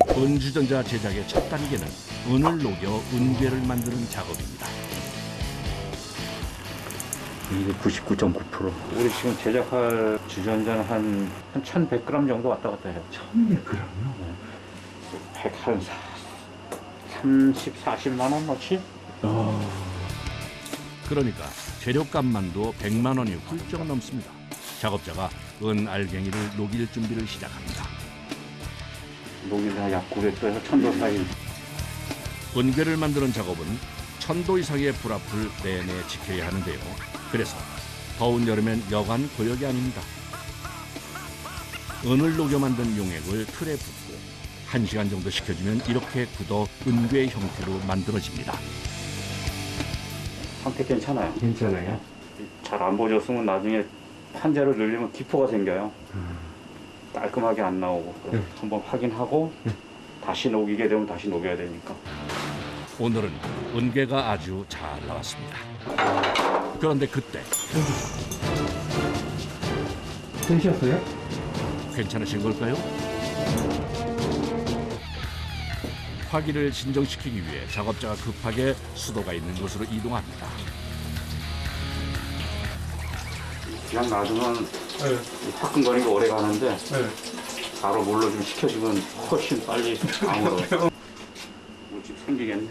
은주전자 제작의 첫 단계는 은을 녹여 은괴를 만드는 작업입니다. 이게 99.9%. 우리 지금 제작할 주전자는 한 1,100g 정도 왔다 갔다 해요. 1,100g요? 30, 40만 원 넣지? 그러니까 재료값만도 100만 원이 훌쩍 넘습니다. 작업자가 은 알갱이를 녹일 준비를 시작합니다. 녹이다 약 900도에서 1000도 사이. 은괴를 만드는 작업은 1000도 이상의 불 앞을 내내 지켜야 하는데요. 그래서 더운 여름엔 여간 고역이 아닙니다. 은을 녹여 만든 용액을 틀에 붓고 1시간 정도 식혀주면 이렇게 굳어 은괴 형태로 만들어집니다. 상태 괜찮아요. 괜찮아요? 잘 안 보셨으면 나중에 판재를 늘리면 기포가 생겨요. 깔끔하게 안 나오고. 한번 확인하고 다시 녹이게 되면 다시 녹여야 되니까. 오늘은 은괴가 아주 잘 나왔습니다. 그런데 그때 되셨어요? 괜찮으신 걸까요? 화기를 진정시키기 위해 작업자가 급하게 수도가 있는 곳으로 이동합니다. 그냥 놔두면 네. 화끈거리가 오래 가는데 네. 바로 물로 좀 식혀주면 훨씬 빨리 아물어요. 물집 생기겠네.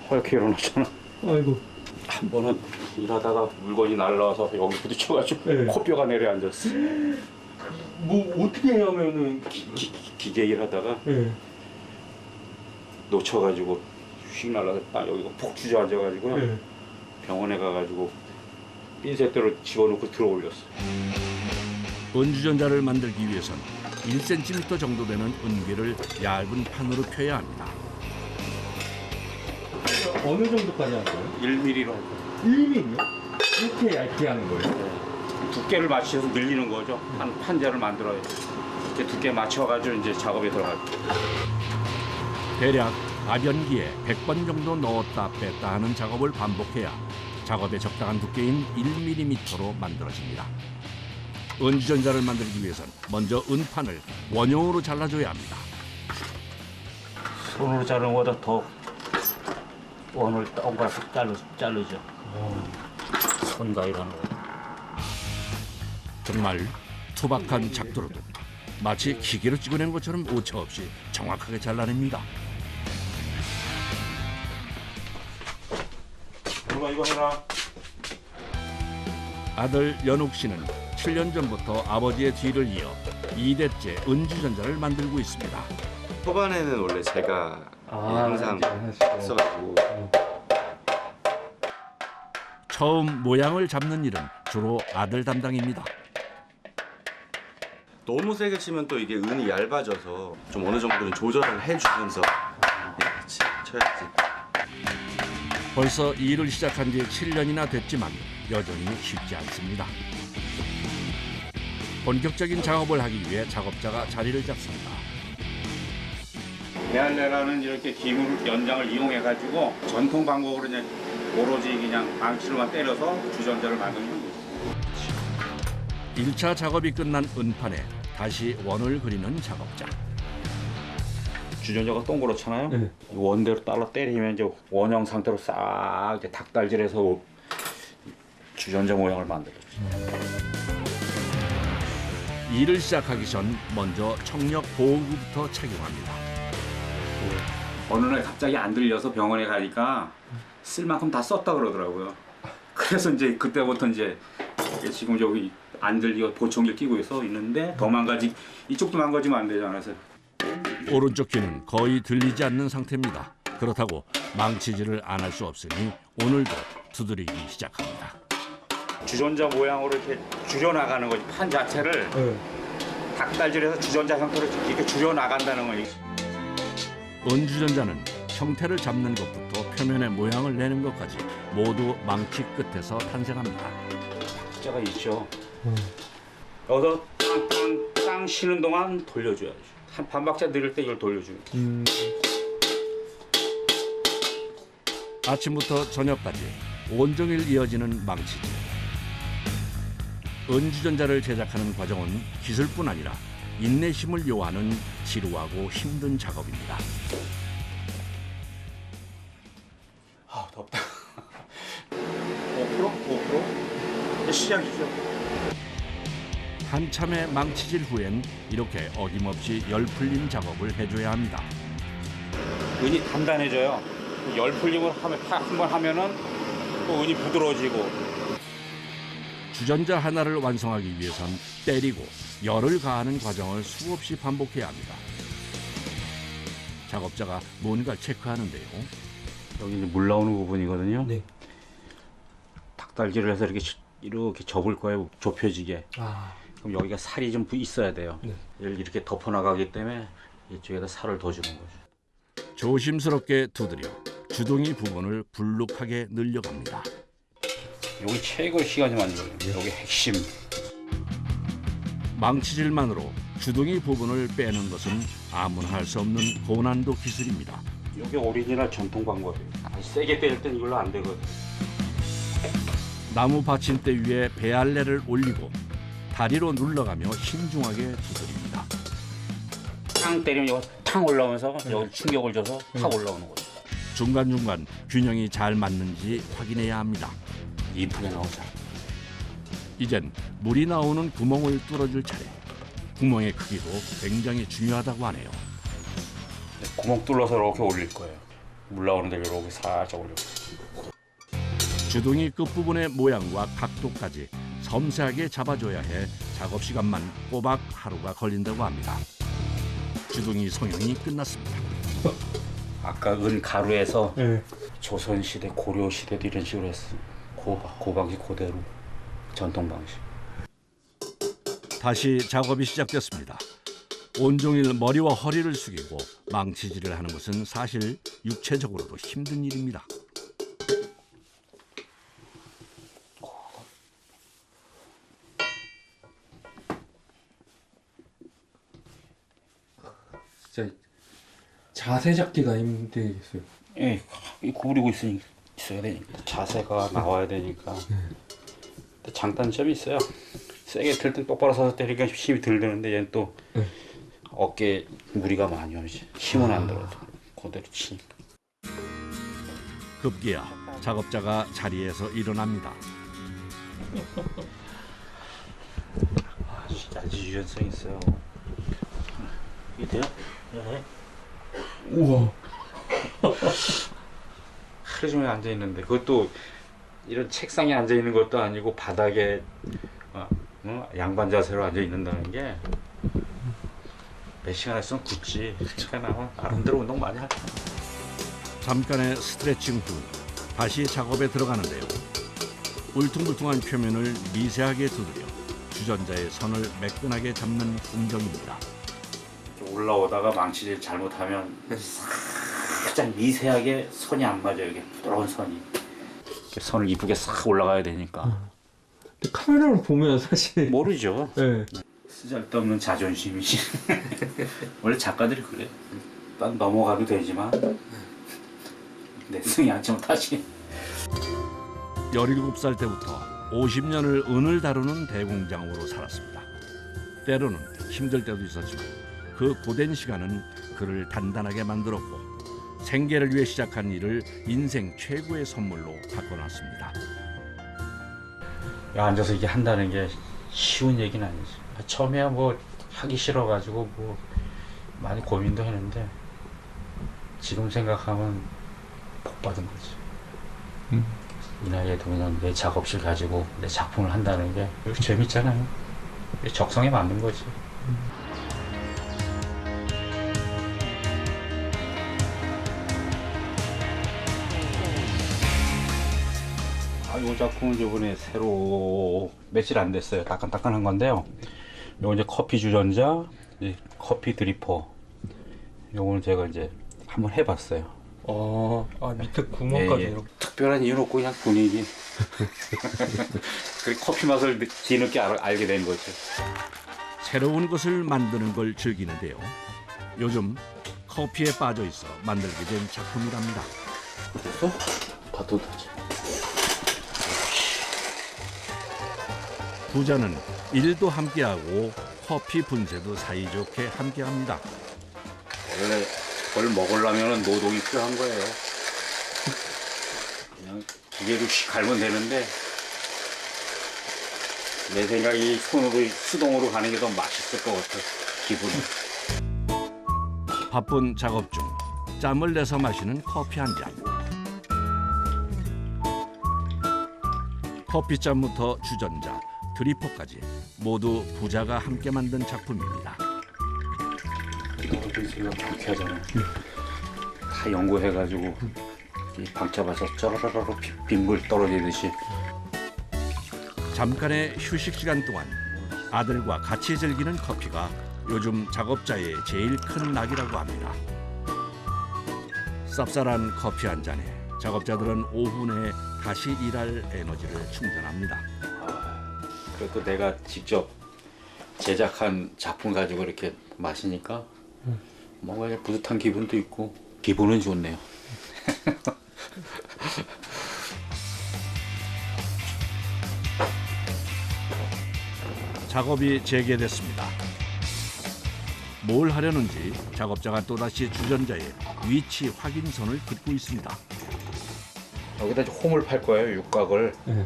허옇게 일어났잖아. 아이고. 한 번은 일하다가 물건이 날라와서 여기 부딪혀가지고 네. 코뼈가 내려앉았어. 뭐 어떻게 하면은 기계 일하다가 네. 놓쳐가지고 휙 날라서 딱 여기가 푹 주저앉아가지고요. 네. 병원에 가가지고 핀셋대로 집어넣고 들어올렸어. 은주전자를 만들기 위해선 1cm 정도 되는 은괴를 얇은 판으로 펴야 합니다. 어느 정도까지 한 거예요? 1mm로 할 거예요. 1mm요? 이렇게 얇게 하는 거예요? 두께를 맞춰서 늘리는 거죠. 한 판자를 만들어야 돼. 이렇게 두께 맞춰가지고 이제 작업에 들어갈 거예요. 대략 압연기에 100번 정도 넣었다 뺐다 하는 작업을 반복해야 작업에 적당한 두께인 1mm로 만들어집니다. 은주전자를 만들기 위해선 먼저 은판을 원형으로 잘라줘야 합니다. 손으로 자르는 것보다 더 원을 동그랗게 자르죠. 손가위라는 거. 정말 투박한 작두로도 마치 기계로 찍어낸 것처럼 오차 없이 정확하게 잘라냅니다. 누가 이거 해라. 아들 연욱 씨는 7년 전부터 아버지의 뒤를 이어 2대째 은주전자를 만들고 있습니다. 초반에는 원래 제가 항상 써가지고 처음 모양을 잡는 일은 주로 아들 담당입니다. 너무 세게 치면 또 이게 은이 얇아져서 좀 어느 정도는 조절을 해주면서 같이 쳐야지. 벌써 일을 시작한 지 7년이나 됐지만 여전히 쉽지 않습니다. 본격적인 작업을 하기 위해 작업자가 자리를 잡습니다. 대할레라는 이렇게 기물 연장을 이용해가지고 전통 방법으로 그냥 오로지 그냥 망치로만 때려서 주전자를 만드는 거예요. 1차 작업이 끝난 은판에 다시 원을 그리는 작업자. 주전자가 동그랗잖아요. 네. 원대로 따라 때리면 이제 원형 상태로 싹 이렇게 닭달질해서 주전자 모양을 만들어요. 일을 시작하기 전 먼저 청력 보호구부터 착용합니다. 어느 날 갑자기 안 들려서 병원에 가니까 쓸 만큼 다 썼다 그러더라고요. 그래서 이제 그때부터 이제 지금 여기 안 들리고 보청기를 끼고 있는데 더 망가지 이쪽도 망가지면 안 되잖아요. 그래서 오른쪽 귀는 거의 들리지 않는 상태입니다. 그렇다고 망치질을 안 할 수 없으니 오늘도 두드리기 시작합니다. 주전자 모양으로 이렇게 줄여나가는 거지. 판 자체를 네. 닭달질해서 주전자 형태로 이렇게 줄여나간다는 거지. 은주전자는 형태를 잡는 것부터 표면의 모양을 내는 것까지 모두 망치 끝에서 탄생합니다. 숫자가 있죠. 여기서 땅 쉬는 동안 돌려줘야죠. 한 반박자 느릴 때 이걸 돌려줘요. 아침부터 저녁까지 온종일 이어지는 망치질. 은주전자를 제작하는 과정은 기술뿐 아니라 인내심을 요하는 지루하고 힘든 작업입니다. 아 덥다. 5%? 시작이죠. 한참의 망치질 후엔 이렇게 어김없이 열 풀림 작업을 해줘야 합니다. 은이 단단해져요. 열 풀림을 한번 하면은 또 은이 부드러워지고. 주전자 하나를 완성하기 위해선 때리고 열을 가하는 과정을 수없이 반복해야 합니다. 작업자가 뭔가 체크하는데요. 여기 이제 물 나오는 부분이거든요. 네. 닭달기를 해서 이렇게 접을 거예요. 좁혀지게. 아. 그럼 여기가 살이 좀 있어야 돼요. 네. 얘를 이렇게 덮어 나가기 때문에 이쪽에다 살을 더 주는 거죠. 조심스럽게 두드려 주둥이 부분을 불룩하게 늘려갑니다. 여기 최고 시간이 많이 걸려요. 여기 핵심. 망치질만으로 주둥이 부분을 빼는 것은 아무나 할 수 없는 고난도 기술입니다. 이게 오리지널 전통 방법이에요. 세게 때릴 땐 이걸로 안 되거든. 나무 받침대 위에 배알레를 올리고 다리로 눌러가며 신중하게 두드립니다. 탕 때리면 이거 탕 올라오면서 여기 충격을 줘서 탁 올라오는 거죠. 중간중간 균형이 잘 맞는지 확인해야 합니다. 이쁘게 나오죠. 이젠 물이 나오는 구멍을 뚫어줄 차례. 구멍의 크기도 굉장히 중요하다고 하네요. 구멍 뚫어서 이렇게 올릴 거예요. 물 나오는 데를 이렇게 살짝 올려. 주둥이 끝부분의 모양과 각도까지 섬세하게 잡아줘야 해 작업 시간만 꼬박 하루가 걸린다고 합니다. 주둥이 성형이 끝났습니다. 아까 은 가루에서 네. 조선시대, 고려시대도 이런 식으로 했어. 그 방식 그대로. 전통 방식. 다시 작업이 시작됐습니다. 온종일 머리와 허리를 숙이고 망치질을 하는 것은 사실 육체적으로도 힘든 일입니다. 진짜 자세 잡기가 힘들겠어요. 예, 구부리고 있어야 되니까. 자세가 나와야 되니까. 근데 장단점이 있어요. 세게 들 땐 똑바로 서서 때리니까 힘이 덜 드는데 얘는 또 어깨에 무리가 많이 오지. 힘은 안 들어도 그대로 치니까. 급기야 작업자가 자리에서 일어납니다. 아주 유연성 있어요. 이게 돼요? 네. 우와. 하루 종일 앉아 있는데 그것도 이런 책상에 앉아 있는 것도 아니고 바닥에 양반 자세로 앉아 있는다는 게 몇 시간 했으면 굳지. 그러니까 나름대로 운동 많이 하죠. 잠깐의 스트레칭 후 다시 작업에 들어가는데요. 울퉁불퉁한 표면을 미세하게 두드려 주전자의 선을 매끈하게 잡는 공정입니다. 올라오다가 망치질 잘못하면 살짝 미세하게 선이 안 맞아요. 이게 부드러운 선이. 이렇게 선을 이쁘게 싹 올라가야 되니까. 근데 카메라로 보면 사실 모르죠. 네. 쓰잘데없는 자존심이지. 원래 작가들이 그래. 난 넘어가도 되지만 내 성이 안 차면 다시. 17살 때부터 50년을 은을 다루는 대공장으로 살았습니다. 때로는 힘들 때도 있었지만 그 고된 시간은 그를 단단하게 만들었고 생계를 위해 시작한 일을 인생 최고의 선물로 바꿔놨습니다. 앉아서 이게 한다는 게 쉬운 얘기는 아니지. 처음에야 뭐 하기 싫어가지고 뭐 많이 고민도 했는데 지금 생각하면 복 받은 거지. 이 나이에도 그냥 내 작업실 가지고 내 작품을 한다는 게 재밌잖아요. 적성에 맞는 거지. 이 작품은 이번에 새로 며칠 안 됐어요. 따끈따끈한 건데요. 요거 이제 커피 주전자, 이제 커피 드리퍼. 요거는 제가 이제 한번 해봤어요. 밑에 구멍까지 예. 이렇게. 특별한 이유는 없고 그냥 분위기. 그 커피 맛을 뒤늦게 알게 된 거죠. 새로운 것을 만드는 걸 즐기는데요. 요즘 커피에 빠져 있어 만들게 된 작품이랍니다. 됐어? 따뜻하지. 부자는 일도 함께하고 커피 분쇄도 사이좋게 함께합니다. 원래 그걸 먹으려면 노동이 필요한 거예요. 그냥 기계로 씩 갈면 되는데 내 생각이 손으로 수동으로 가는 게 더 맛있을 것 같아. 기분이. 바쁜 작업 중 짬을 내서 마시는 커피 한 잔. 커피잔부터 주전자, 드리퍼까지 모두 부자가 함께 만든 작품입니다. 이것도 지금 방치하잖아요. 다 연구해가지고 이 방쳐봐서 쩌라라라 빗물 떨어지듯이. 잠깐의 휴식 시간 동안 아들과 같이 즐기는 커피가 요즘 작업자의 제일 큰 낙이라고 합니다. 쌉쌀한 커피 한 잔에 작업자들은 오후 내에 다시 일할 에너지를 충전합니다. 그래도 내가 직접 제작한 작품 가지고 이렇게 마시니까 뭔가 뿌듯한 기분도 있고 기분은 좋네요. 작업이 재개됐습니다. 뭘 하려는지 작업자가 또다시 주전자의 위치 확인선을 긋고 있습니다. 여기다 이제 홈을 팔 거예요. 육각을. 네.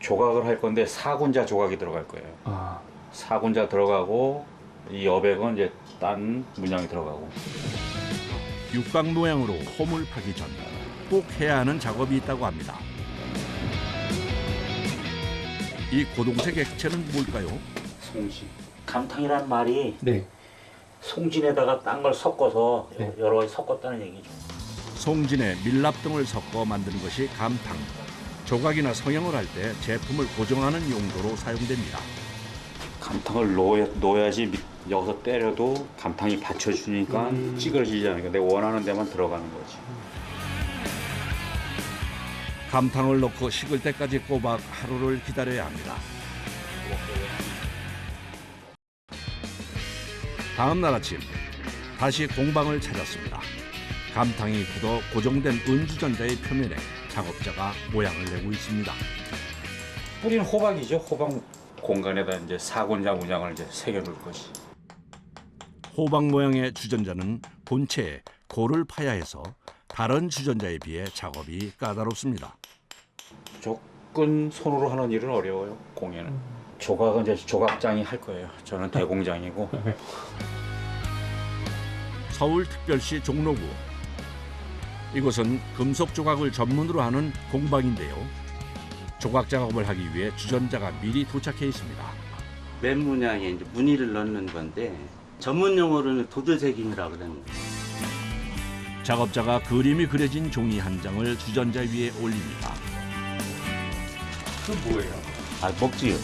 조각을 할 건데 4군자 조각이 들어갈 거예요. 아, 4군자 들어가고 이 여백은 이제 딴 문양이 들어가고. 육각 모양으로 홈을 파기 전 꼭 해야 하는 작업이 있다고 합니다. 이 고동색 액체는 뭘까요? 송진. 감탕이란 말이 네. 송진에다가 딴 걸 섞어서 네. 여러 가지 섞었다는 얘기죠. 송진에 밀랍 등을 섞어 만드는 것이 감탕. 조각이나 성형을 할 때 제품을 고정하는 용도로 사용됩니다. 감탕을 넣어야지 여기서 때려도 감탕이 받쳐주니까 찌그러지잖아요. 근데 원하는 데만 들어가는 거지. 감탕을 넣고 식을 때까지 꼬박 하루를 기다려야 합니다. 다음 날 아침 다시 공방을 찾았습니다. 감탕이 굳어 고정된 은주전자의 표면에 작업자가 모양을 내고 있습니다. 뿌리는 호박이죠. 호박 공간에다 이제 4군자 문양을 이제 새겨 놓을 것이. 호박 모양의 주전자는 본체에 골을 파야 해서 다른 주전자에 비해 작업이 까다롭습니다. 조금 손으로 하는 일은 어려워요. 공예는. 조각은 이제 조각장이 할 거예요. 저는 대공장이고. 서울특별시 종로구. 이곳은 금속 조각을 전문으로 하는 공방인데요. 조각 작업을 하기 위해 주전자가 미리 도착해 있습니다. 맨 문양에 이제 무늬를 넣는 건데 전문 용어로는 도드색임이라고 그러는 거예요. 작업자가 그림이 그려진 종이 한 장을 주전자 위에 올립니다. 그 뭐예요? 아, 먹지요.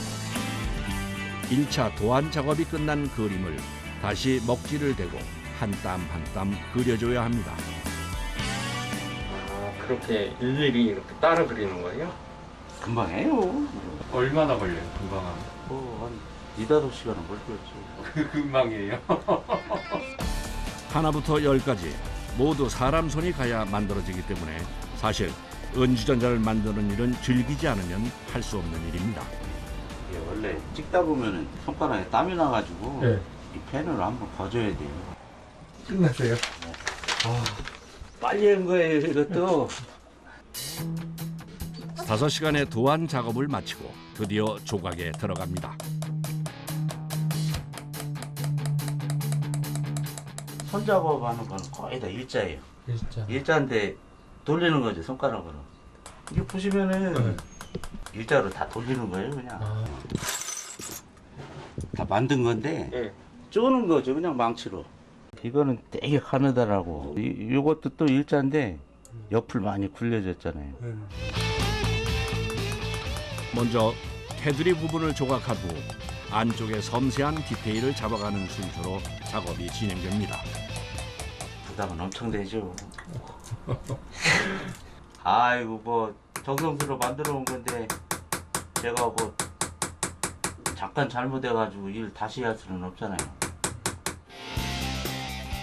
1차 도안 작업이 끝난 그림을 다시 먹지를 대고 한 땀 한 땀 그려줘야 합니다. 아, 그렇게 일일이 이렇게 따라 그리는 거예요? 금방 해요. 얼마나 걸려요, 금방 하면? 한 2~5시간은 걸렸죠. 금방이에요. 하나부터 10까지 모두 사람 손이 가야 만들어지기 때문에 사실 은주전자를 만드는 일은 즐기지 않으면 할 수 없는 일입니다. 이게 원래 찍다 보면은 손가락에 땀이 나가지고 네. 이 펜으로 한번 거줘야 돼요. 끝났어요? 빨리 한 거예요, 이것도. 5시간의 도안 작업을 마치고 드디어 조각에 들어갑니다. 손작업하는 건 거의 다 일자예요. 진짜. 일자인데 돌리는 거죠, 손가락으로. 이게 보시면은 일자로 다 돌리는 거예요, 그냥. 아, 다 만든 건데 네. 쪼는 거죠, 그냥 망치로. 이거는 되게 가느다라고. 이것도 또 일자인데 옆을 많이 굴려졌잖아요. 먼저 테두리 부분을 조각한 후 안쪽의 섬세한 디테일을 잡아가는 순서로 작업이 진행됩니다. 부담은 엄청 되죠. 아이고 뭐 정성스러워 만들어 온 건데 제가 뭐 잠깐 잘못해가지고 일 다시 할 수는 없잖아요.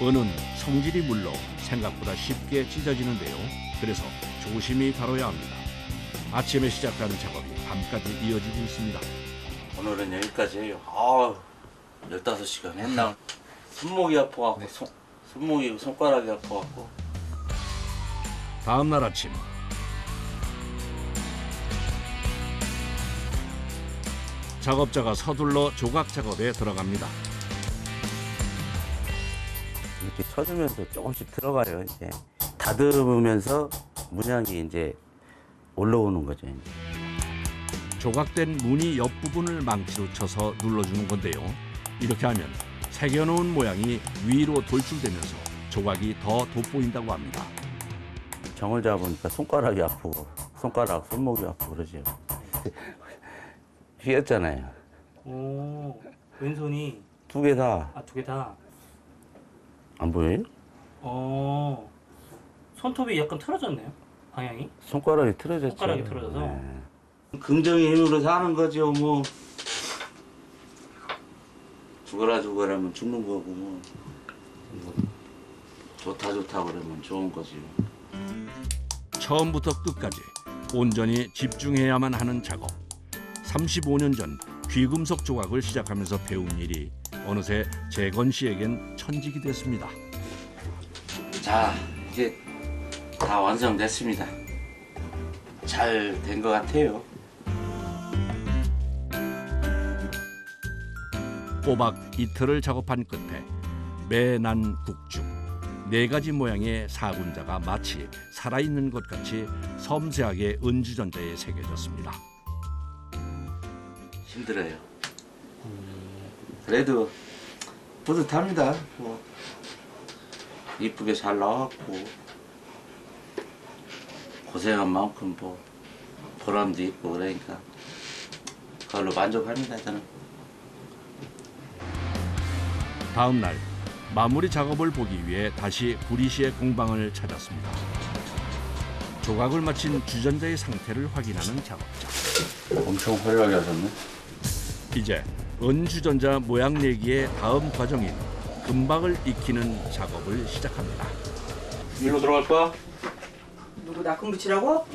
은은 성질이 물러 생각보다 쉽게 찢어지는데요. 그래서 조심히 다뤄야 합니다. 아침에 시작하는 작업이 밤까지 이어지고 있습니다. 오늘은 여기까지 해요. 아 15시간 했나. 손목이 아파갖고 손목이 손가락이 아파갖고. 다음 날 아침 작업자가 서둘러 조각 작업에 들어갑니다. 이렇게 쳐주면서 조금씩 들어가요. 이제 다듬으면서 문양이 이제 올라오는 거죠. 이제. 조각된 무늬 옆부분을 망치로 쳐서 눌러주는 건데요. 이렇게 하면 새겨놓은 모양이 위로 돌출되면서 조각이 더 돋보인다고 합니다. 정을 잡으니까 손가락이 아프고 손목이 아프고 그러죠. 휘었잖아요. 오, 왼손이 2개 다. 2개 다. 안 보여요? 손톱이 약간 틀어졌네요. 방향이. 손가락이 틀어졌죠. 손가락이 틀어져서. 네. 긍정의 힘으로 사는 거죠. 뭐 죽어라면 죽는 거고 뭐 좋다 그러면 좋은 거지. 처음부터 끝까지 온전히 집중해야만 하는 작업. 35년 전 귀금속 조각을 시작하면서 배운 일이 어느새 재건 씨에겐 천직이 됐습니다. 자, 이제 다 완성됐습니다. 잘 된 것 같아요. 꼬박 이틀을 작업한 끝에 매난 국죽 4가지 모양의 사군자가 마치 살아있는 것 같이 섬세하게 은주전자에 새겨졌습니다. 힘들어요. 그래도 뿌듯합니다. 뭐 이쁘게 잘 나왔고 고생한 만큼 뭐 보람도 있고 그러니까 그걸로 만족합니다. 저는. 다음 날 마무리 작업을 보기 위해 다시 구리 씨의 공방을 찾았습니다. 조각을 마친 주전자의 상태를 확인하는 작업자. 엄청 화려하게 하셨네. 이제 은주전자 모양 내기의 다음 과정인 금박을 익히는 작업을 시작합니다. 일로 들어갈 거야? 누구 낙금 붙이라고?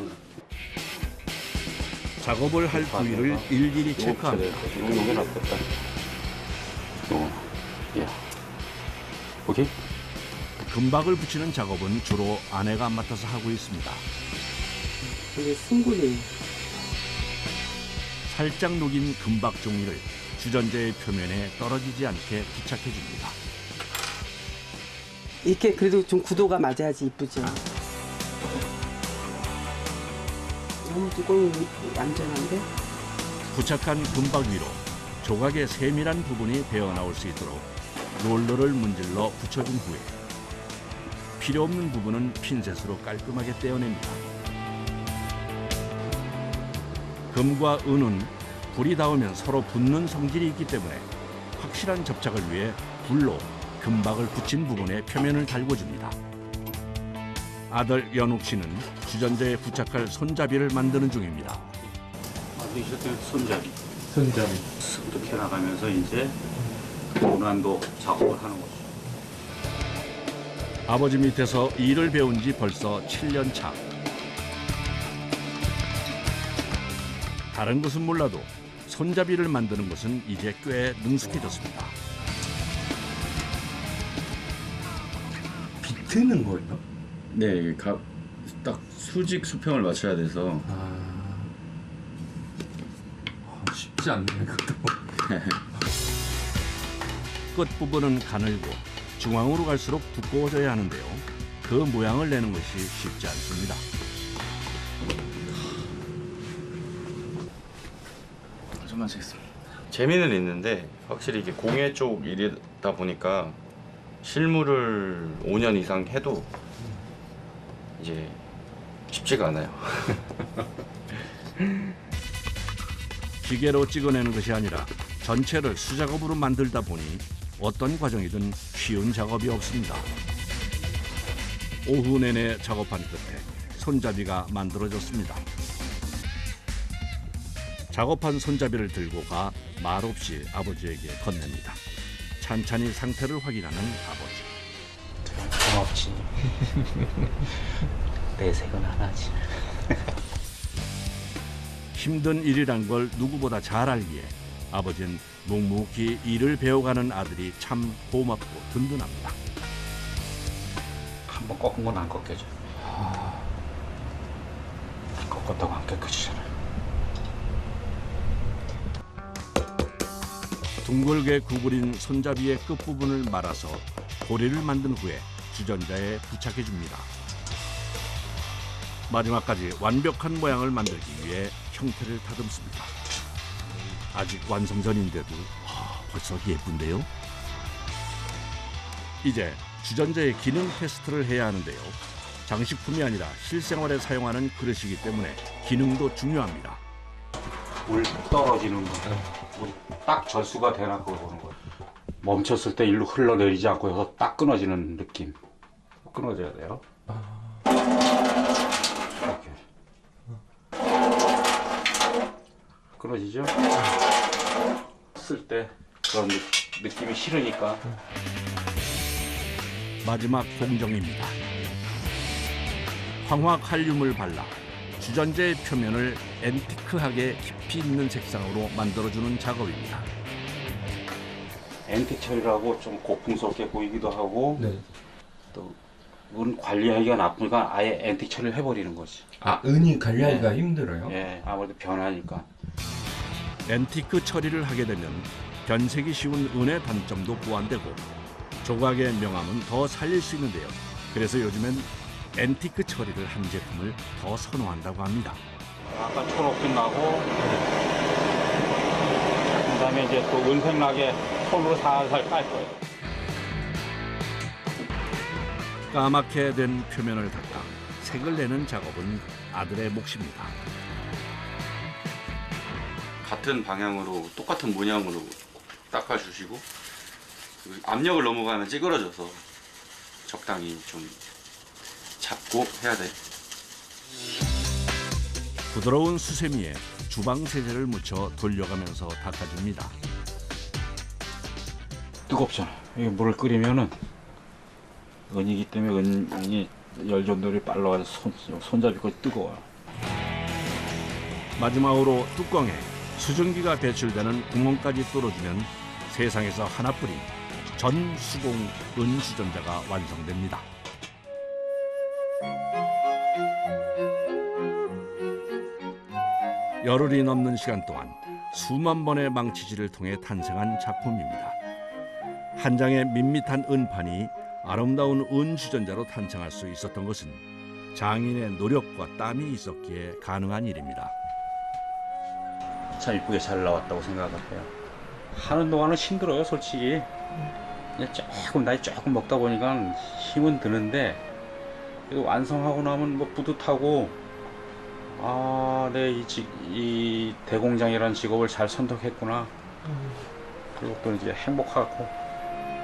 작업을 할 부위를 일일이 체크합니다. 여기 낫겠다. 예. 오케이. 금박을 붙이는 작업은 주로 아내가 맡아서 하고 있습니다. 이게 승분이 살짝 녹인 금박 종이를 주전자의 표면에 떨어지지 않게 부착해 줍니다. 이렇게 그래도 좀 구도가 맞아야지 이쁘죠. 너무 두꺼우면 얌전한데? 부착한 금박 위로 조각의 세밀한 부분이 배어나올 수 있도록 롤러를 문질러 붙여준 후에 필요 없는 부분은 핀셋으로 깔끔하게 떼어냅니다. 금과 은은 불이 닿으면 서로 붙는 성질이 있기 때문에 확실한 접착을 위해 불로 금박을 붙인 부분에 표면을 달궈줍니다. 아들 연욱 씨는 주전자에 부착할 손잡이를 만드는 중입니다. 만드셨던 손잡이. 손잡이. 이렇게 나가면서 이제 고난도 작업을 하는 거죠. 아버지 밑에서 일을 배운 지 벌써 7년 차. 다른 것은 몰라도 손잡이를 만드는 것은 이제 꽤 능숙해졌습니다. 비트는 거예요? 네, 딱 수직 수평을 맞춰야 돼서 쉽지 않네 그것도. 끝부분은 가늘고 중앙으로 갈수록 두꺼워져야 하는데요. 그 모양을 내는 것이 쉽지 않습니다. 좀만 치겠습니다. 재미는 있는데 확실히 이게 공예 쪽 일이다 보니까 실물을 5년 이상 해도 이제 쉽지가 않아요. 기계로 찍어내는 것이 아니라 전체를 수작업으로 만들다 보니 어떤 과정이든 쉬운 작업이 없습니다. 오후 내내 작업한 끝에 손잡이가 만들어졌습니다. 작업한 손잡이를 들고 가 말없이 아버지에게 건넵니다. 찬찬히 상태를 확인하는 아버지. 고맙지. 내색은 하나지. 힘든 일이란 걸 누구보다 잘 알기에 아버지는 묵묵히 일을 배워가는 아들이 참 고맙고 든든합니다. 한번 꺾은 건 안 꺾여져. 꺾었다고 안 깨끗이잖아. 둥글게 구부린 손잡이의 끝부분을 말아서 고리를 만든 후에 주전자에 부착해줍니다. 마지막까지 완벽한 모양을 만들기 위해 형태를 다듬습니다. 아직 완성 전인데도 벌써 예쁜데요? 이제 주전자의 기능 테스트를 해야 하는데요. 장식품이 아니라 실생활에 사용하는 그릇이기 때문에 기능도 중요합니다. 물 떨어지는 거. 물이 딱 절수가 되나 그거 보는 거예요. 멈췄을 때 일로 흘러내리지 않고 해서 딱 끊어지는 느낌. 끊어져야 돼요. 이렇게. 끊어지죠? 쓸 때 그런 느낌이 싫으니까. 마지막 공정입니다. 황화 칼륨을 발라 주전자의 표면을 앤티크하게 깊이 있는 색상으로 만들어주는 작업입니다. 앤틱 처리라고 좀 고풍스럽게 보이기도 하고 네. 또 은 관리하기가 나쁘니까 아예 앤틱 처리를 해버리는 거지. 아, 은이 관리하기가 힘들어요? 예, 아무래도 변하니까. 앤티크 처리를 하게 되면 변색이 쉬운 은의 단점도 보완되고 조각의 명암은 더 살릴 수 있는데요. 그래서 요즘엔 앤티크 처리를 한 제품을 더 선호한다고 합니다. 약간 초록빛 나고 그다음에 이제 또 은색 나게 손으로 살살 깔 거예요. 까맣게 된 표면을 닦아 색을 내는 작업은 아들의 몫입니다. 같은 방향으로 똑같은 모양으로 닦아주시고 압력을 넘어가면 찌그러져서 적당히 좀 잡고 해야 돼. 부드러운 수세미에 주방 세제를 묻혀 돌려가면서 닦아줍니다. 뜨겁잖아. 이 물을 끓이면은 은이기 때문에 은이 열 전도율이 빨라가지고 손잡이까지 뜨거워요. 마지막으로 뚜껑에 수증기가 배출되는 구멍까지 뚫어주면 세상에서 하나뿐인 전수공 은주전자가 완성됩니다. 열흘이 넘는 시간 동안 수만 번의 망치질을 통해 탄생한 작품입니다. 한 장의 밋밋한 은판이 아름다운 은주전자로 탄생할 수 있었던 것은 장인의 노력과 땀이 있었기에 가능한 일입니다. 참 이쁘게 잘 나왔다고 생각해요. 하는 동안은 힘들어요, 솔직히. 그냥 나이 조금 먹다 보니까 힘은 드는데 그래도 완성하고 나면 뭐 뿌듯하고 이 대공장이라는 직업을 잘 선택했구나. 그리고 또 이제 행복하고